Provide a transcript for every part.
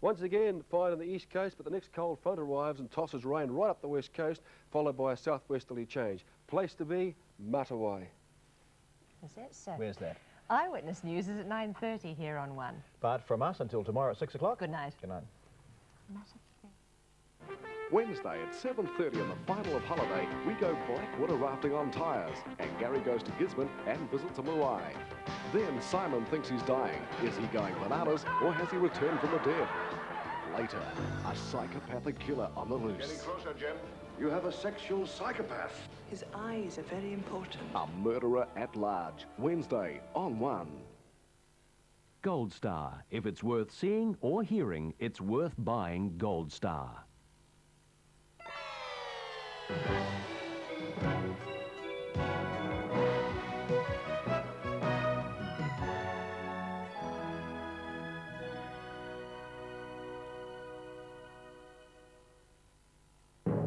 Once again, fine on the east coast, but the next cold front arrives and tosses rain right up the west coast, followed by a southwesterly change. Place to be, Matawai. Is that so? Where's that? Eyewitness News is at 9:30 here on 1. But from us until tomorrow at 6 o'clock. Good night. Good night. Wednesday at 7:30 on the final of holiday, we go blackwater rafting on tyres, and Gary goes to Gisborne and visits a Moai. Then Simon thinks he's dying. Is he going bananas, or has he returned from the dead? Later, a psychopathic killer on the loose. Getting closer, Jim. You have a sexual psychopath. His eyes are very important. A murderer at large. Wednesday on 1. Gold Star. If it's worth seeing or hearing, it's worth buying Gold Star.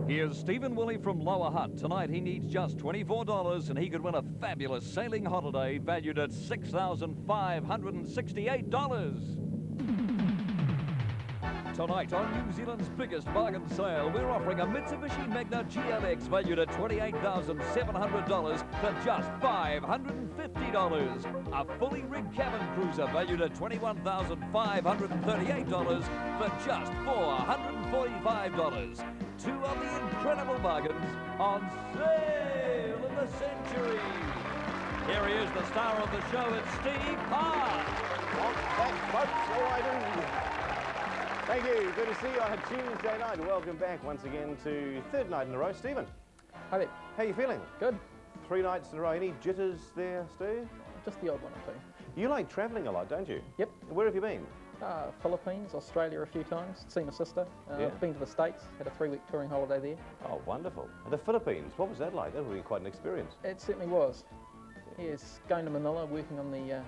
Here's Stephen Woolley from Lower Hutt. Tonight he needs just $24 and he could win a fabulous sailing holiday valued at $6,568. Tonight on New Zealand's biggest bargain sale, we're offering a Mitsubishi Magna GLX valued at $28,700 for just $550. A fully rigged cabin cruiser valued at $21,538 for just $445. Two of the incredible bargains on sale of the century. Here he is, the star of the show, it's Steve Hart. Thanks, folks. So I do. Thank you. Good to see you on a Tuesday night. Welcome back once again to third night in a row. Stephen. Hi there. How you feeling? Good. 3 nights in a row. Any jitters there, Steve? Just the odd one or two. You like travelling a lot, don't you? Yep. Where have you been? Philippines, Australia a few times, seen my sister. Yeah. Been to the States, had a 3-week touring holiday there. Oh, wonderful. The Philippines, what was that like? That would be quite an experience. It certainly was. Yes, going to Manila, working on a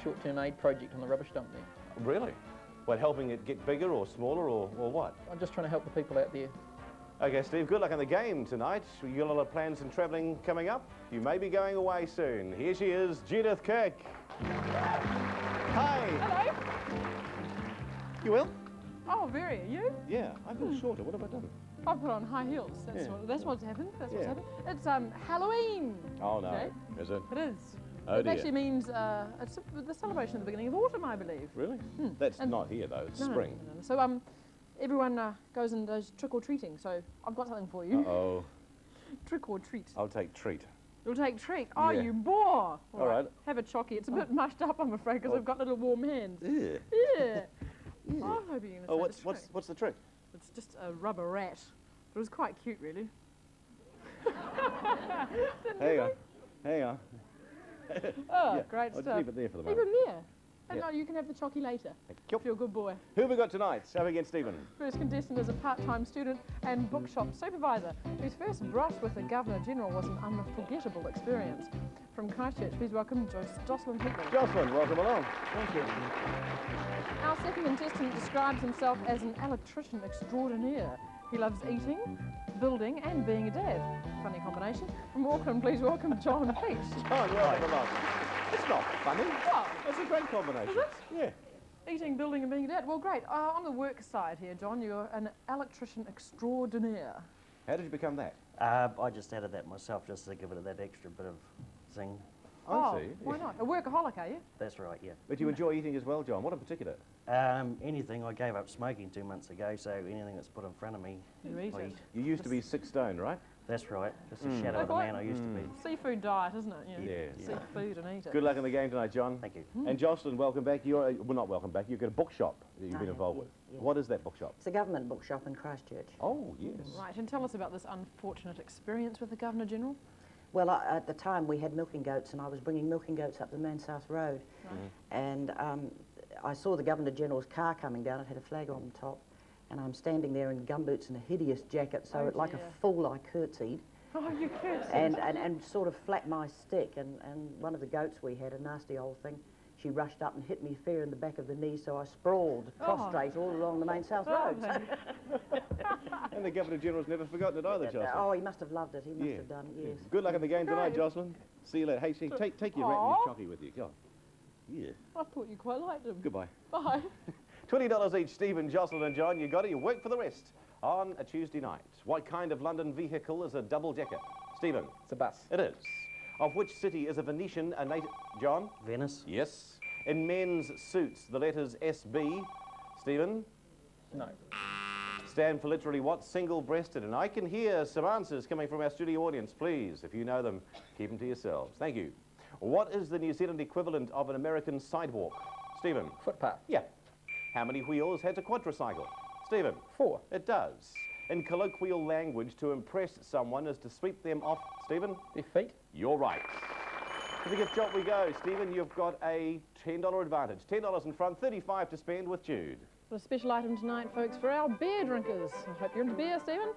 short-term aid project on the rubbish dump there. Really? What, helping it get bigger or smaller or what? I'm just trying to help the people out there. Okay, Steve, good luck in the game tonight. You got a lot of plans and travelling coming up? You may be going away soon. Here she is, Judith Kirk. Hi. Hello. You will? Oh, very. Are you? Yeah, I feel shorter. What have I done? I've put on high heels. That's what's happened. That's what's happened. It's Halloween. Oh, no. Okay? Is it? It is. Oh, it actually means it's the celebration of the beginning of autumn, I believe. Really? That's not here, though. It's spring. No. So everyone goes and does trick-or-treating. So I've got something for you. Uh-oh. Trick or treat. I'll take treat. You'll take treat. Oh, you bore. All right. Have a chocky. It's a bit mushed up, I'm afraid, because I've got little warm hands. Yeah. Yeah. I'm hoping you're going to what's the trick? It's just a rubber rat. It was quite cute, really. Hang on. Hang on. Oh, great I'll stuff. Just leave it there for the moment. Leave him there. And no, you can have the chocky later. If you're a good boy. Who have we got tonight? Have against Stephen. First contestant is a part-time student and bookshop supervisor whose first brush with the Governor-General was an unforgettable experience. From Christchurch, please welcome Jocelyn Hickley. Jocelyn, welcome along. Thank you. Our second contestant describes himself as an electrician extraordinaire. He loves eating, building and being a dad. Funny combination. From Auckland, please welcome John Peach. John, welcome along. It's not funny. What? It's a great combination. Is it? Yeah. Eating, building and being a dad. Well, great. On the work side here, John, you're an electrician extraordinaire. How did you become that? I just added that myself just to give it that extra bit of zing. I see. Why not? A workaholic, are you? That's right, yeah. But you enjoy eating as well, John? What in particular? Anything. I gave up smoking 2 months ago, so anything that's put in front of me, you eat it. You used to be 6 stone, right? That's right. Just a shadow of the man I used to be. Seafood diet, isn't it? Yeah. Seafood and eat it. Good luck in the game tonight, John. Thank you. And Jocelyn, welcome back. You're, well, not welcome back. You've got a bookshop that you've been involved with. What is that bookshop? It's a government bookshop in Christchurch. Oh, yes. Right, and tell us about this unfortunate experience with the Governor-General. Well, at the time we had milking goats and I was bringing milking goats up the Mansouth Road. And I saw the Governor-General's car coming down. It had a flag on the top. And I'm standing there in gumboots and a hideous jacket, so like a fool I curtsied. Oh, you curtsied. And sort of flapped my stick. And one of the goats we had, a nasty old thing, she rushed up and hit me fair in the back of the knee, so I sprawled prostrate all along the Mansouth Road. And the Governor-General's never forgotten it either, Jocelyn. Oh, he must have loved it. He must have done, yes. Good luck in the game tonight, Jocelyn. See you later. Hey, take your rat and your chocky with you. Go on. Yeah. I thought you quite liked him. Goodbye. Bye. $20 each, Stephen, Jocelyn and John. You got it, you work for the rest on a Tuesday night. What kind of London vehicle is a double-decker? Stephen? It's a bus. It is. Of which city is a Venetian a native? John? Venice. Yes. In men's suits, the letters SB. Stephen? No. Stand for literally what? Single-breasted. And I can hear some answers coming from our studio audience. Please, if you know them, keep them to yourselves. Thank you. What is the New Zealand equivalent of an American sidewalk? Stephen? Footpath. Yeah. How many wheels has a quadricycle? Stephen? 4. It does. In colloquial language, to impress someone is to sweep them off. Stephen? Their feet. You're right. To the gift shop we go. Stephen, you've got a $10 advantage. $10 in front, $35 to spend with Jude. A special item tonight, folks, for our beer drinkers. I hope you're into beer, Stephen.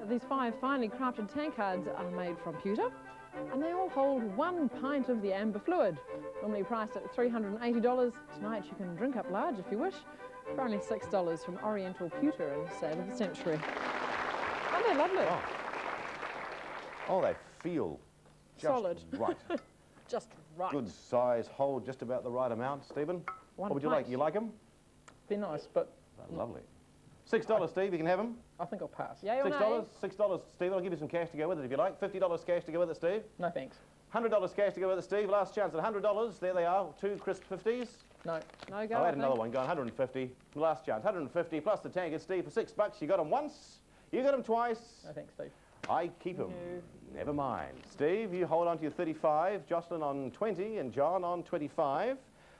These 5 finely crafted tankards are made from pewter, and they all hold 1 pint of the amber fluid. Normally priced at $380, tonight you can drink up large if you wish, for only $6 from Oriental Pewter and Sale of the Century. Aren't they lovely? Oh, they feel just solid. Right. Just right. Good size, hold just about the right amount. Stephen? What would you like? You like them? They're nice, but... Lovely. $6, Steve, you can have them. I think I'll pass. Yay or nay? $6, Steve. I'll give you some cash to go with it if you like. $50 cash to go with it, Steve. No, thanks. $100 cash to go with it, Steve. Last chance at $100. There they are. 2 crisp 50s. No. No go. I'll add another one. Go on, 150. Last chance. 150 plus the tankard, Steve, for $6. You got them once. You got them twice. No, thanks, Steve. I keep them. Never mind. Steve, you hold on to your 35. Jocelyn on 20 and John on 25.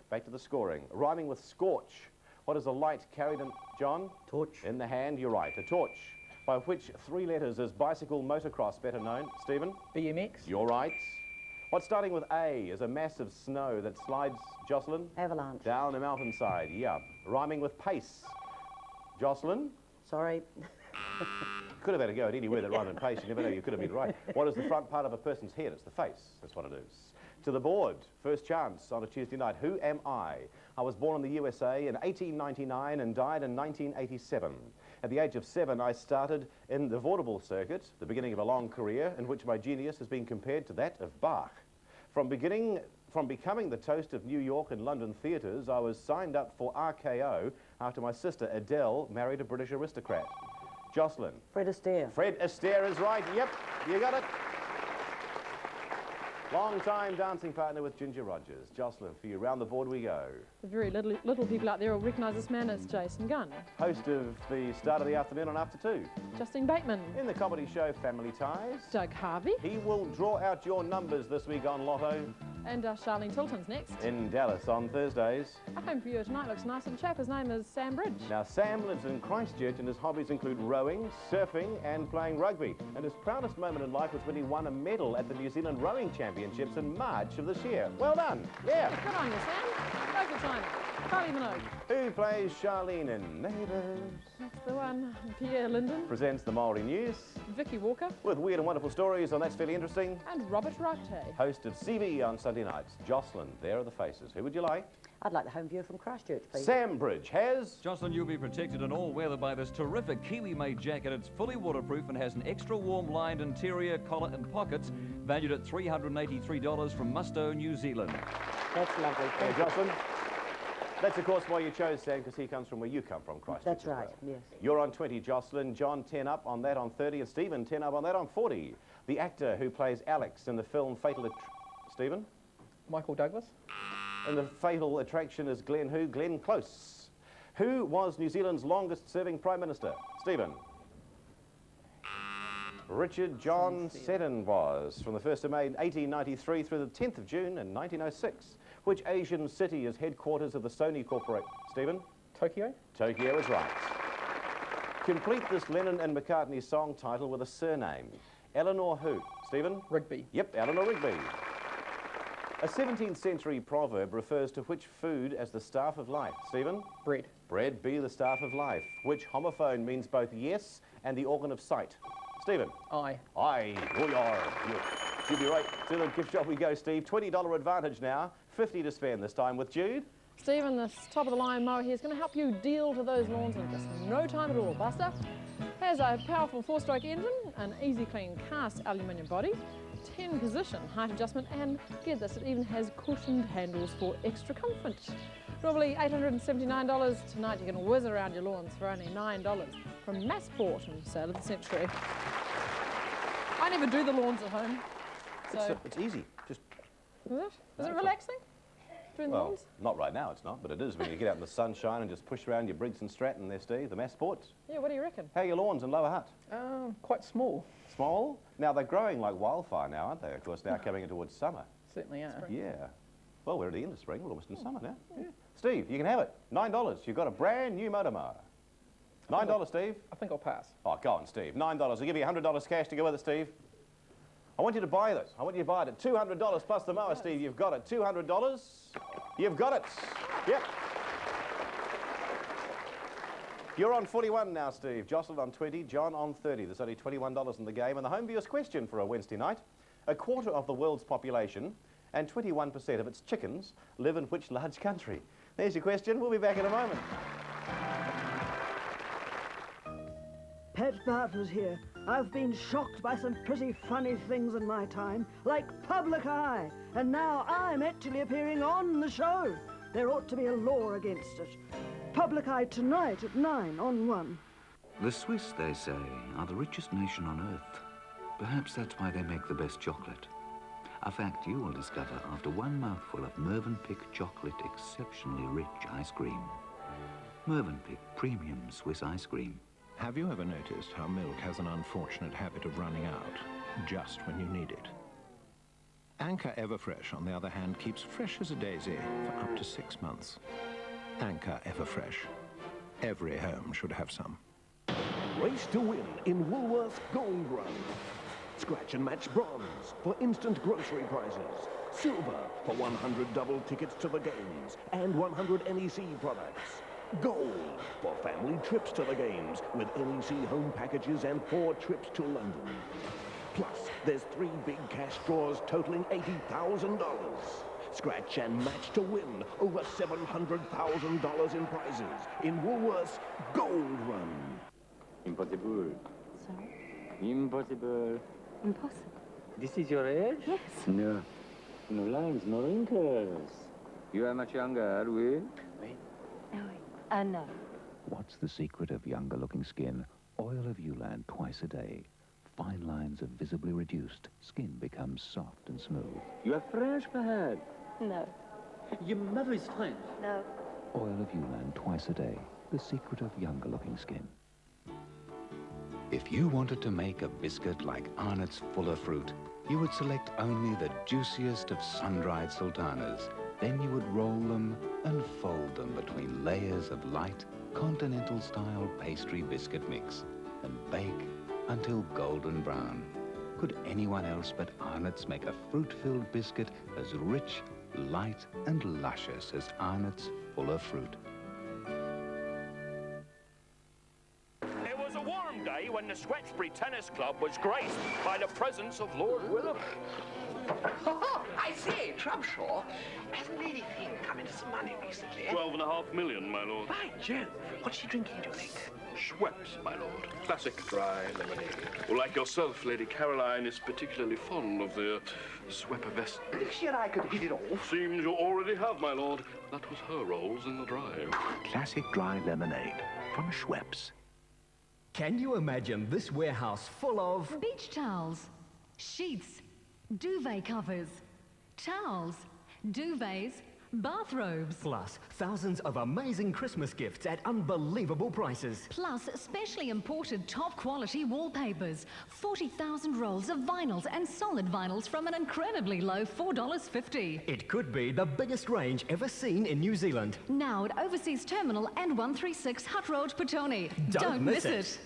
Back to the scoring. Rhyming with scorch. What is a light carried in, John? Torch. In the hand, you're right. A torch. By which 3 letters is bicycle motocross better known? Stephen? BMX. You're right. What's starting with A is a mass of snow that slides, Jocelyn? Avalanche. Down a mountainside, yeah. Rhyming with pace. Jocelyn? Sorry. Could have had a go at anywhere that rhymed in pace. You never know, you could have been right. What is the front part of a person's head? It's the face. That's what it is. To the board, first chance on a Tuesday night. Who am I? I was born in the USA in 1899 and died in 1987. At the age of 7, I started in the vaudeville circuit, the beginning of a long career in which my genius has been compared to that of Bach. From becoming the toast of New York and London theatres, I was signed up for RKO after my sister Adele married a British aristocrat. Jocelyn. Fred Astaire. Fred Astaire is right. Yep, you got it. Long-time dancing partner with Ginger Rogers. Jocelyn, for you, round the board we go. The very little people out there will recognise this man as Jason Gunn. Host of the start of the afternoon on After 2. Justine Bateman. In the comedy show Family Ties. Doug Harvey. He will draw out your numbers this week on Lotto. And Charlene Tilton's next. In Dallas on Thursdays. Our home viewer tonight looks nice little chap. His name is Sam Bridge. Now, Sam lives in Christchurch and his hobbies include rowing, surfing and playing rugby. And his proudest moment in life was when he won a medal at the New Zealand Rowing Championships in March of this year. Well done. Yeah. Good on you, Sam. Go for China. Kylie Minogue. Who plays Charlene in Neighbours? That's the one. Pierre Linden. Presents the Māori News. Vicky Walker. With weird and wonderful stories on That's Fairly Interesting. And Robert Rugte. Host of CB on Sunday nights. Jocelyn, there are the faces. Who would you like? I'd like the home viewer from Christchurch, please. Sam Bridge has... Jocelyn, you'll be protected in all weather by this terrific Kiwi-made jacket. It's fully waterproof and has an extra warm lined interior, collar and pockets, valued at $383 from Musto, New Zealand. That's lovely. Thank you, Jocelyn. That's, of course, why you chose Sam, because he comes from where you come from, Christchurch. That's right, yes. You're on 20, Jocelyn. John, 10 up on that on 30. And Stephen, 10 up on that on 40. The actor who plays Alex in the film Fatal... Stephen? Michael Douglas. And the Fatal Attraction is Glenn who? Glenn Close. Who was New Zealand's longest-serving Prime Minister? Stephen? Richard John Seddon was, from the 1st of May 1893 through the 10th of June in 1906. Which Asian city is headquarters of the Sony Corporation? Stephen? Tokyo. Tokyo is right. Complete this Lennon and McCartney song title with a surname. Eleanor who? Stephen? Rigby. Yep, Eleanor Rigby. A 17th century proverb refers to which food as the staff of life? Stephen? Bread. Bread be the staff of life. Which homophone means both yes and the organ of sight? Stephen? Aye. Aye. We are. You'll be right. To the gift shop we go, Steve. $20 advantage now. 50 to spend this time with Jude. Stephen, this top-of-the-line mower here is going to help you deal to those lawns in just no time at all. Buster has a powerful 4-stroke engine, an easy clean cast aluminium body, 10-position height adjustment, and get this, it even has cushioned handles for extra comfort. Normally $879, tonight you can whiz around your lawns for only $9 from Massport and Sale of the Century. I never do the lawns at home. So It's easy. Just is it relaxing? Doing the well, lawns? not right now, it's not, but it is when you get out in the sunshine and just push around your Briggs and Stratton there, Steve, the Massports. Yeah, what do you reckon? How are your lawns in Lower Hutt? Quite small. Small? Now, they're growing like wildfire now, aren't they? Of course, now coming in towards summer. Certainly are. Yeah. Well, we're at the end of spring. We're almost in summer now. Yeah. Steve, you can have it. $9. You've got a brand new motor mower. $9, Steve. I think I'll pass. Oh, go on, Steve. $9. I'll give you $100 cash to go with it, Steve. I want you to buy this. I want you to buy it at $200 plus the mower, Steve. You've got it. $200. You've got it. Yep. You're on 41 now, Steve. Jocelyn on 20, John on 30. There's only $21 in the game. And the home viewers' question for a Wednesday night. A quarter of the world's population and 21% of its chickens live in which large country? There's your question. We'll be back in a moment. Pet Bartons here. I've been shocked by some pretty funny things in my time, like Public Eye, and now I'm actually appearing on the show. There ought to be a law against it. Public Eye tonight at 9 on 1. The Swiss, they say, are the richest nation on earth. Perhaps that's why they make the best chocolate. A fact you will discover after one mouthful of Mövenpick chocolate exceptionally rich ice cream. Mövenpick premium Swiss ice cream. Have you ever noticed how milk has an unfortunate habit of running out just when you need it? Anchor Everfresh, on the other hand, keeps fresh as a daisy for up to 6 months. Anchor Everfresh. Every home should have some. Race to win in Woolworths Gold Run. Scratch and match bronze for instant grocery prizes. Silver for 100 double tickets to the games and 100 NEC products. Gold for family trips to the games with NEC home packages and 4 trips to London. Plus, there's 3 big cash draws totaling $80,000. Scratch and match to win over $700,000 in prizes in Woolworths Gold Run. Impossible. Sorry? Impossible. Impossible. This is your age? Yes. No. No lines, no wrinkles. You are much younger, are we? No. What's the secret of younger-looking skin? Oil of Ulan twice a day. Fine lines are visibly reduced. Skin becomes soft and smooth. You are French, perhaps? No. Your mother is French? No. Oil of Ulan twice a day. The secret of younger-looking skin. If you wanted to make a biscuit like Arnott's Fuller Fruit, you would select only the juiciest of sun-dried sultanas. Then you would roll them and fold them between layers of light, continental-style pastry biscuit mix and bake until golden brown. Could anyone else but Arnott's make a fruit-filled biscuit as rich, light and luscious as Arnott's Fuller Fruit? It was a warm day when the Swetchbury Tennis Club was graced by the presence of Lord Willem. I say, Trubshaw, hasn't Lady Thing come into some money recently? 12.5 million, my lord. By Jove, what's she drinking, do you think? Schweppes, my lord. Classic dry lemonade. Well, like yourself, Lady Caroline is particularly fond of the Schweppevest. If she and I could hit it off. Seems you already have, my lord. That was her rolls in the drive. Classic dry lemonade from Schweppes. Can you imagine this warehouse full of... beach towels, sheets, duvet covers, towels, duvets, bathrobes. Plus, thousands of amazing Christmas gifts at unbelievable prices. Plus, specially imported top-quality wallpapers, 40,000 rolls of vinyls and solid vinyls from an incredibly low $4.50. It could be the biggest range ever seen in New Zealand. Now at Overseas Terminal and 136 Hutt Road, Petone. Don't miss it.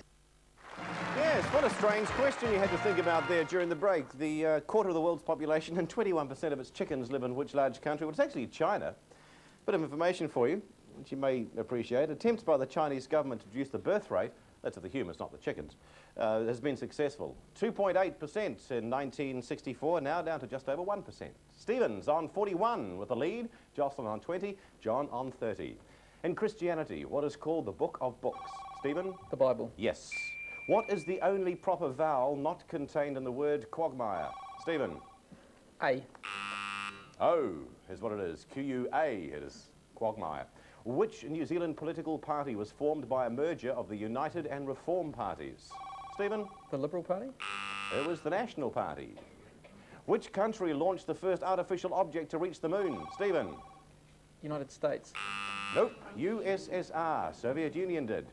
Yes, what a strange question you had to think about there during the break. The quarter of the world's population and 21% of its chickens live in which large country? Well, it's actually China. Bit of information for you, which you may appreciate. Attempts by the Chinese government to reduce the birth rate, that's of the humans, not the chickens, has been successful. 2.8% in 1964, now down to just over 1%. Stevens on 41 with the lead, Jocelyn on 20, John on 30. In Christianity, what is called the Book of Books? Stephen? The Bible. Yes. What is the only proper vowel not contained in the word quagmire? Stephen. A. O is what it is. Q-U-A, it is quagmire. Which New Zealand political party was formed by a merger of the United and Reform parties? Stephen? The Liberal Party? It was the National Party. Which country launched the first artificial object to reach the moon? Stephen? United States. Nope. USSR. Soviet Union did.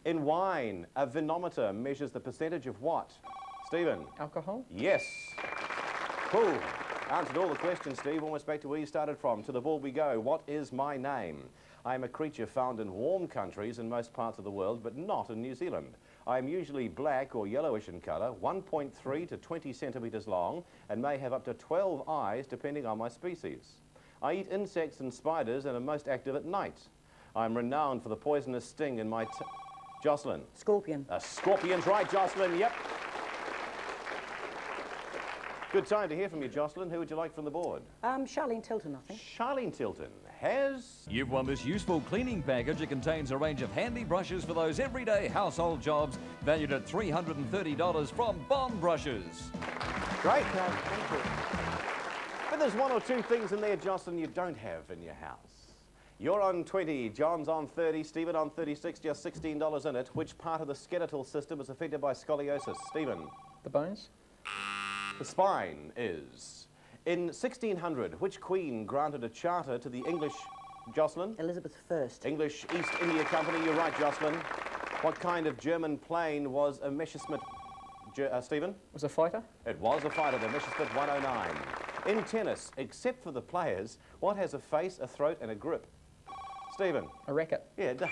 In wine, a vinometer measures the percentage of what? Stephen? Alcohol? Yes. Cool. Answered all the questions, Steve. Almost back to where you started from. To the board we go. What is my name? I am a creature found in warm countries in most parts of the world, but not in New Zealand. I am usually black or yellowish in colour, 1.3 to 20 centimetres long, and may have up to 12 eyes depending on my species. I eat insects and spiders and am most active at night. I am renowned for the poisonous sting in my... Jocelyn. Scorpion. A scorpion's right, Jocelyn, yep. Good time to hear from you, Jocelyn. Who would you like from the board? Charlene Tilton, I think. Charlene Tilton has... You've won this useful cleaning package. It contains a range of handy brushes for those everyday household jobs, valued at $330 from Bond Brushes. Great. Thank you. But there's one or two things in there, Jocelyn, you don't have in your house. You're on 20, John's on 30, Stephen on 36, just $16 in it. Which part of the skeletal system is affected by scoliosis? Stephen? The bones? The spine is. In 1600, which queen granted a charter to the English... Jocelyn? Elizabeth I. English East India Company, you're right, Jocelyn. What kind of German plane was a Messerschmitt... Stephen? Was a fighter? It was a fighter, the Messerschmitt 109. In tennis, except for the players, what has a face, a throat and a grip? Stephen? A racket. Yeah, it does.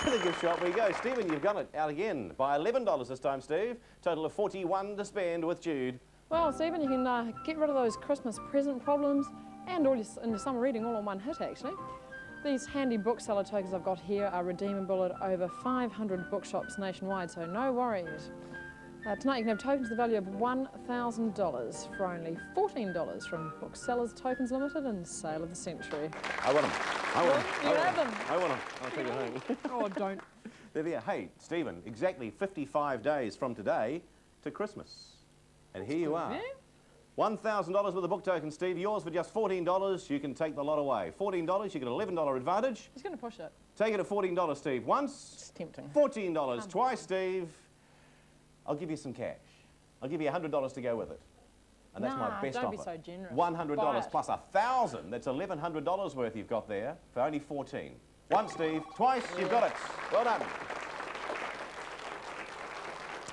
To the gift shop we go. Stephen, you've got it out again by $11 this time, Steve. Total of $41 to spend with Jude. Well, Stephen, you can get rid of those Christmas present problems and all your summer reading all in one hit, actually. These handy bookseller tokens I've got here are redeemable at over 500 bookshops nationwide, so no worries. Tonight you can have tokens to the value of $1,000 for only $14 from Booksellers Tokens Limited and Sale of the Century. I want them. I want them. You have them. I want them. I'll take it home. Oh, don't. They're there. Hey, Stephen, exactly 55 days from today to Christmas. And here you are. $1,000 worth of book tokens, Steve. Yours for just $14. You can take the lot away. $14, you get an $11 advantage. He's going to push it. Take it at $14, Steve. Once. It's tempting. $14. Twice, Steve. I'll give you some cash. I'll give you $100 to go with it. And that's my best offer. Don't be so generous. $100 plus $1,000. That's $1,100 worth you've got there for only $14. Once, Steve. Twice, you've got it. Well done.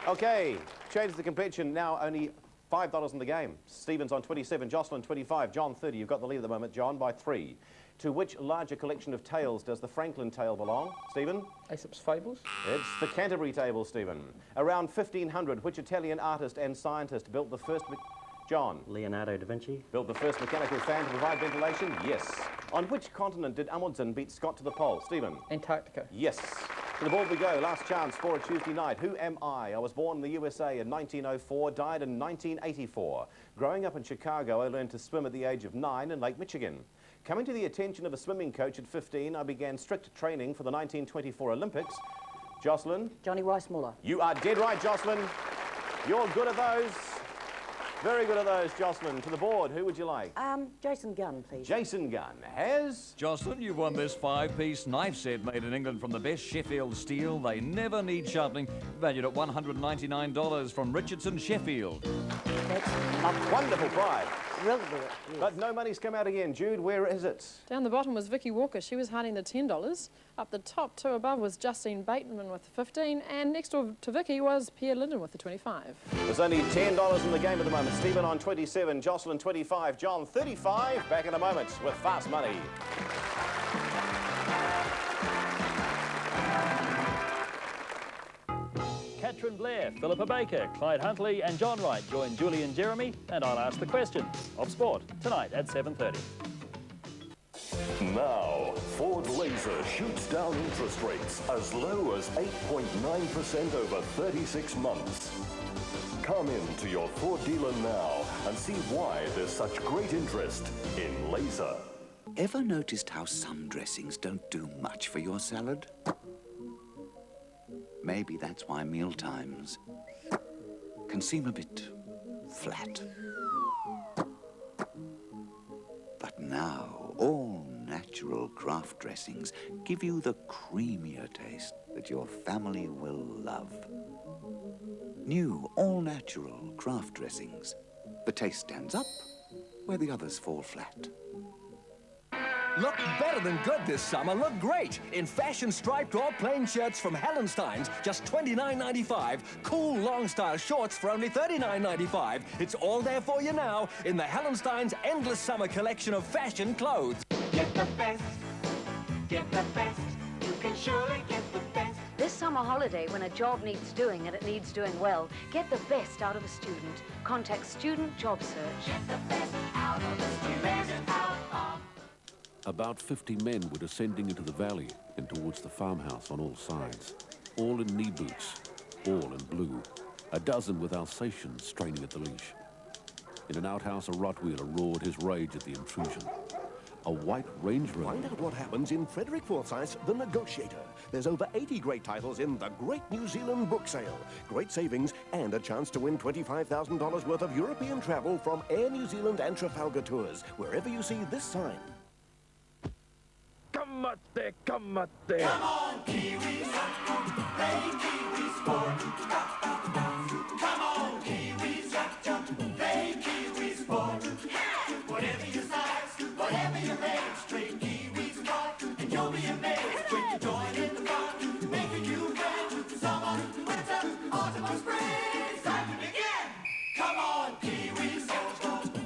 Okay, change the complexion. Now only $5 in the game. Stephen's on 27, Jocelyn 25, John 30. You've got the lead at the moment, John, by 3. To which larger collection of tales does the Franklin tale belong? Stephen? Aesop's Fables. It's the Canterbury Table, Stephen. Around 1500, which Italian artist and scientist built the first... John? Leonardo da Vinci. Built the first mechanical fan to provide ventilation? Yes. On which continent did Amundsen beat Scott to the pole? Stephen? Antarctica. Yes. To the board we go. Last chance for a Tuesday night. Who am I? I was born in the USA in 1904, died in 1984. Growing up in Chicago, I learned to swim at the age of 9 in Lake Michigan. Coming to the attention of a swimming coach at 15, I began strict training for the 1924 Olympics. Jocelyn? Johnny Weissmuller. You are dead right, Jocelyn. You're good at those. Very good at those, Jocelyn. To the board, who would you like? Jason Gunn, please. Jason Gunn has... Jocelyn, you've won this 5-piece knife set made in England from the best Sheffield steel. They never need sharpening. Valued at $199 from Richardson Sheffield. That's a wonderful prize. Really good. Yes. But no money's come out again. Jude, where is it? Down the bottom was Vicky Walker. She was hiding the $10. Up the top, 2 above, was Justine Bateman with the 15, and next door to Vicky was Pierre Linden with the 25. There's only $10 in the game at the moment. Stephen on 27, Jocelyn 25, John 35. Back in a moment with Fast Money. Katrin Blair, Philippa Baker, Clyde Huntley and John Wright join Julie and Jeremy, and I'll ask the question of sport tonight at 7:30. Now, Ford Laser shoots down interest rates as low as 8.9% over 36 months. Come in to your Ford dealer now and see why there's such great interest in Laser. Ever noticed how some dressings don't do much for your salad? Maybe that's why mealtimes can seem a bit flat. But now, all natural craft dressings give you the creamier taste that your family will love. New, all-natural craft dressings. The taste stands up where the others fall flat. Look better than good this summer. Look great in fashion striped or plain shirts from Hallenstein's, just $29.95. Cool long-style shorts for only $39.95. It's all there for you now in the Hallenstein's endless summer collection of fashion clothes. Get the best. Get the best. You can surely get the best. This summer holiday, when a job needs doing and it needs doing well, get the best out of a student. Contact Student Job Search. Get the best out of a student. Best out of. About 50 men were descending into the valley and towards the farmhouse on all sides, all in knee boots, all in blue, a dozen with Alsatians straining at the leash. In an outhouse, a Rottweiler roared his rage at the intrusion. A white Range Rover. Find out what happens in Frederick Forsyth's The Negotiator. There's over 80 great titles in the Great New Zealand Book Sale. Great savings and a chance to win $25,000 worth of European travel from Air New Zealand and Trafalgar Tours, wherever you see this sign. Come at there, come at there. Come on, Kiwis, play Kiwi sport. Come on, Kiwis, play Kiwi sport. Whatever your size, whatever your age, straight Kiwi sport, and you'll be amazed when you join in the fun, making you friends. Summer, winter, autumn, or spring, it's time to begin. Come on, Kiwis,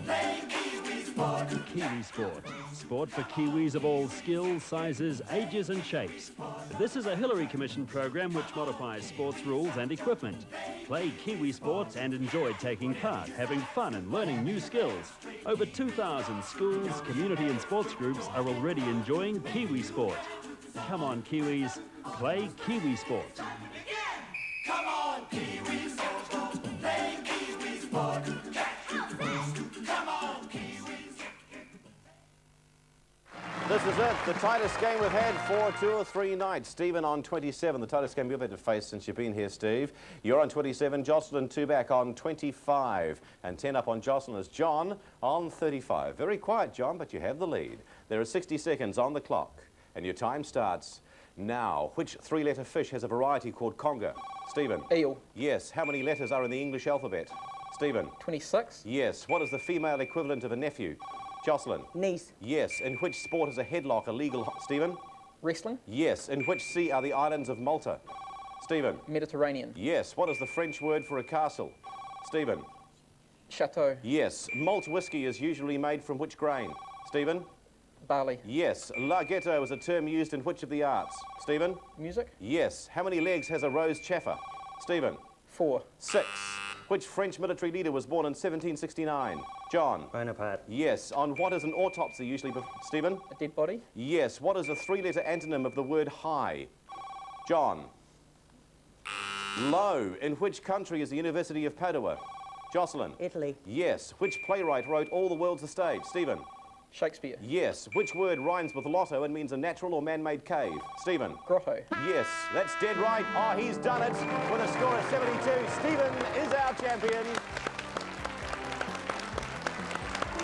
play Kiwi sport. Kiwi Sport. Sport for Kiwis of all skills, sizes, ages and shapes. This is a Hillary Commission program which modifies sports rules and equipment. Play Kiwi Sports and enjoy taking part, having fun and learning new skills. Over 2,000 schools, community and sports groups are already enjoying Kiwi Sport. Come on, Kiwis, play Kiwi Sport. Come on, Kiwis, play Kiwi sport. Come on, Kiwis. This is it, the tightest game we've had for 2 or 3 nights. Stephen on 27, the tightest game you've had to face since you've been here, Steve. You're on 27, Jocelyn 2 back on 25, and 10 up on Jocelyn is John on 35. Very quiet, John, but you have the lead. There are 60 seconds on the clock, and your time starts now. Which 3-letter fish has a variety called conger? Stephen. Eel. Yes. How many letters are in the English alphabet? Stephen. 26. Yes. What is the female equivalent of a nephew? Jocelyn. Niece. Yes. In which sport is a headlock illegal? Stephen. Wrestling. Yes. In which sea are the islands of Malta? Stephen. Mediterranean. Yes. What is the French word for a castle? Stephen. Chateau. Yes. Malt whiskey is usually made from which grain? Stephen. Barley. Yes. Larghetto is a term used in which of the arts? Stephen. Music. Yes. How many legs has a rose chaffer? Stephen. 4. 6. Which French military leader was born in 1769? John. Bonaparte. Yes. On what is an autopsy usually? Stephen. A dead body. Yes. What is a 3-letter antonym of the word high? John. Low. In which country is the University of Padua? Jocelyn. Italy. Yes. Which playwright wrote All the World's a Stage? Stephen. Shakespeare. Yes. Which word rhymes with lotto and means a natural or man-made cave? Stephen. Grotto. Yes, that's dead right. Oh, he's done it with a score of 72. Stephen is our champion.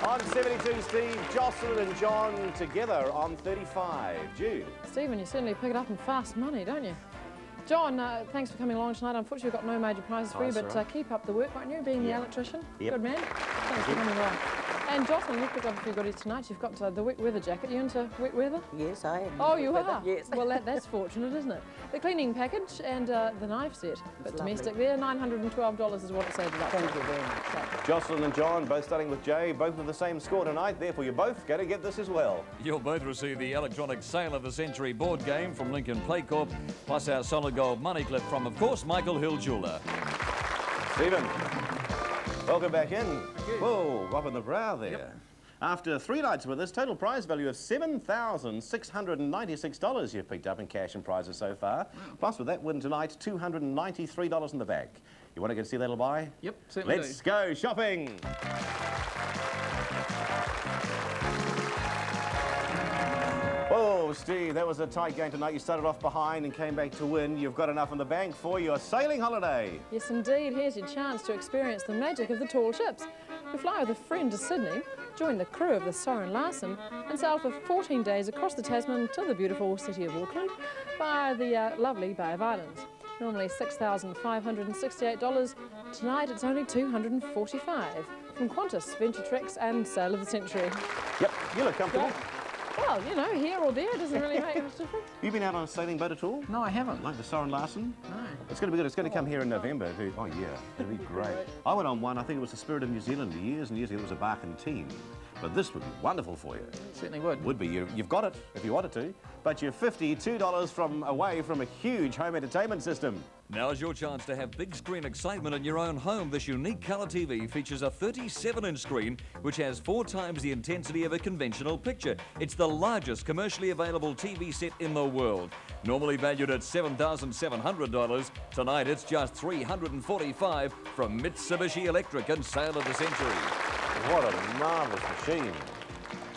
On 72, Steve, Jocelyn and John together on 35. Jude. Stephen, you certainly pick it up in fast money, don't you? John, thanks for coming along tonight. Unfortunately, we've got no major prizes for you, but right. Keep up the work, won't you, being the electrician? Yep. Good man. Thanks for coming along. And Jocelyn, you've picked up a few goodies tonight. You've got the wet weather jacket. You into wet weather? Yes, I am. Oh, you Weather, are? Yes. Well, that's fortunate, isn't it? The cleaning package and the knife set. But domestic there, $912 is what it's added up. Thank you very much. Jocelyn and John, both starting with Jay, both with the same score tonight. Therefore, you're both going to get this as well. You'll both receive the electronic Sale of the Century board game from Lincoln Play Corp, plus our solid gold money clip from, of course, Michael Hill Jeweller. Stephen, welcome back in. Whoa, up in the brow there. Yep. After 3 nights with us, total prize value of $7,696 you've picked up in cash and prizes so far. Wow. Plus, with that win tonight, $293 in the bag. You want to go see that little buy? Yep, certainly Let's go shopping. Whoa, Well, Steve, that was a tight game tonight. You started off behind and came back to win. You've got enough in the bank for your sailing holiday. Yes, indeed. Here's your chance to experience the magic of the tall ships. You fly with a friend to Sydney, join the crew of the Soren Larsen, and sail for 14 days across the Tasman to the beautiful city of Auckland via the lovely Bay of Islands. Normally $6,568. Tonight it's only $245. From Qantas, Venture Treks and Sail of the Century. Yep, you look comfortable. Well, you know, here or there doesn't really make much difference. You been out on a sailing boat at all? No, I haven't. Like the Soren Larsen? No. It's going to be good. It's going to come here in November. Oh, yeah. It'll be great. I went on one. I think it was the Spirit of New Zealand years and years ago. It was a Barkin team. But this would be wonderful for you. It certainly would. Would be. You've got it if you wanted to. But you're $52 away from a huge home entertainment system. Now's your chance to have big screen excitement in your own home. This unique colour TV features a 37-inch screen which has 4 times the intensity of a conventional picture. It's the largest commercially available TV set in the world. Normally valued at $7,700, tonight it's just $345 from Mitsubishi Electric and Sail of the Century. What a marvellous machine.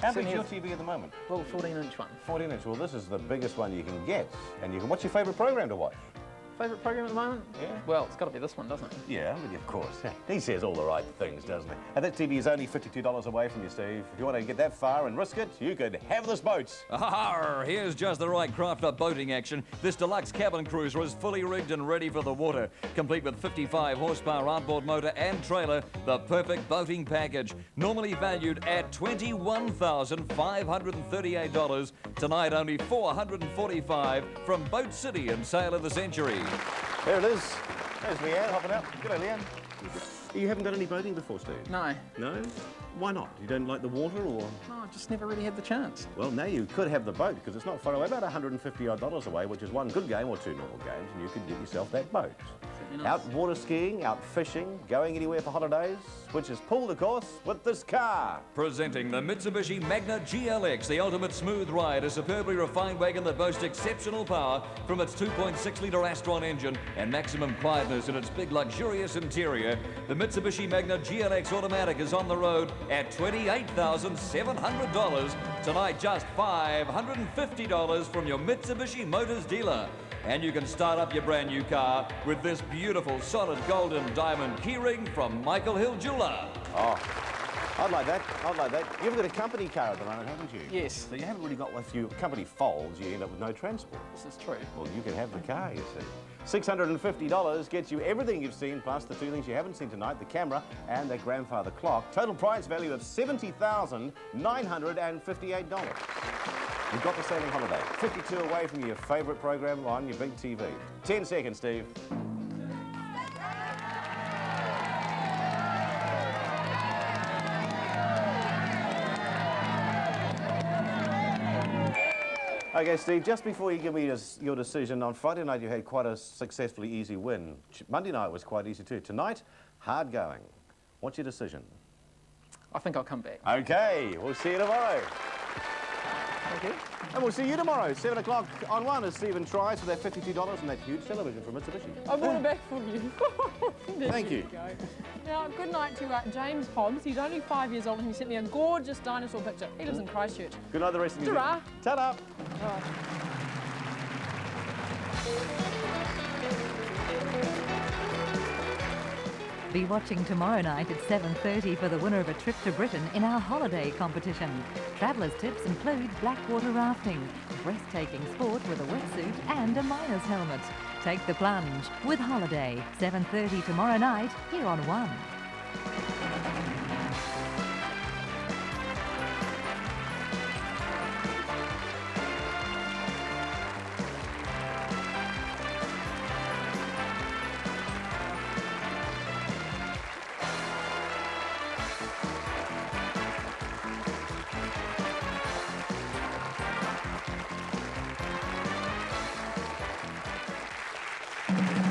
How big's your TV at the moment? Well, 14-inch one. 14-inch. Well, this is the biggest one you can get. And you can. What's your favourite program to watch? Favourite program at the moment? Yeah. Well, it's got to be this one, doesn't it? Yeah, but of course. He says all the right things, doesn't he? And that TV is only $52 away from you, Steve. If you want to get that far and risk it, you could have this boat. Here's just the right craft-up boating action. This deluxe cabin cruiser is fully rigged and ready for the water. Complete with 55 horsepower outboard motor and trailer, the perfect boating package. Normally valued at $21,538. Tonight, only $445 from Boat City and Sail of the Century. There it is. There's Leanne hopping out. G'day, Leanne. You haven't done any boating before, Steve? No. No? Why not? You don't like the water, or...? No, I just never really had the chance. Well, now you could have the boat, because it's not far away, about $150 away, which is one good game or 2 normal games, and you could get yourself that boat. Nice. Out water skiing, out fishing, going anywhere for holidays, which is pulled, of course, with this car. Presenting the Mitsubishi Magna GLX, the ultimate smooth ride, a superbly refined wagon that boasts exceptional power from its 2.6-litre Astron engine and maximum quietness in its big, luxurious interior. The Mitsubishi Magna GLX Automatic is on the road at $28,700. Tonight, just $550 from your Mitsubishi Motors dealer. And you can start up your brand new car with this beautiful solid golden diamond keyring from Michael Hill Jeweller. Oh, I'd like that. I'd like that. You've got a company car at the moment, haven't you? Yes. So you haven't really got, if your company folds, you end up with no transport. This is true. Well, you can have the car, you see. $650 gets you everything you've seen, plus the 2 things you haven't seen tonight, the camera and the grandfather clock. Total price value of $70,958. You've got the sailing holiday. 52 away from your favourite program on your big TV. 10 seconds, Steve. Okay, Steve, just before you give me your decision, on Friday night you had quite a successfully easy win. Monday night was quite easy too. Tonight, hard going. What's your decision? I think I'll come back. Okay, we'll see you tomorrow. Thank you. And we'll see you tomorrow, 7 o'clock on 1 as Stephen tries for that $52 and that huge television from Mitsubishi. I brought it back for you. Thank you. Go. Now, good night to James Hobbs. He's only 5 years old and he sent me a gorgeous dinosaur picture. He lives in Christchurch. Good night, the rest of you. Ta-ra. Ta-da. Be watching tomorrow night at 7:30 for the winner of a trip to Britain in our holiday competition. Travellers' tips include blackwater rafting, breathtaking sport with a wetsuit and a miner's helmet. Take the plunge with Holiday. 7:30 tomorrow night here on 1.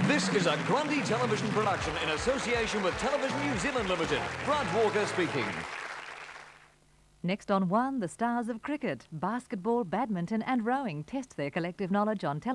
This is a Grundy television production in association with Television New Zealand Limited. Grant Walker speaking. Next on 1, the stars of cricket, basketball, badminton and rowing test their collective knowledge on television.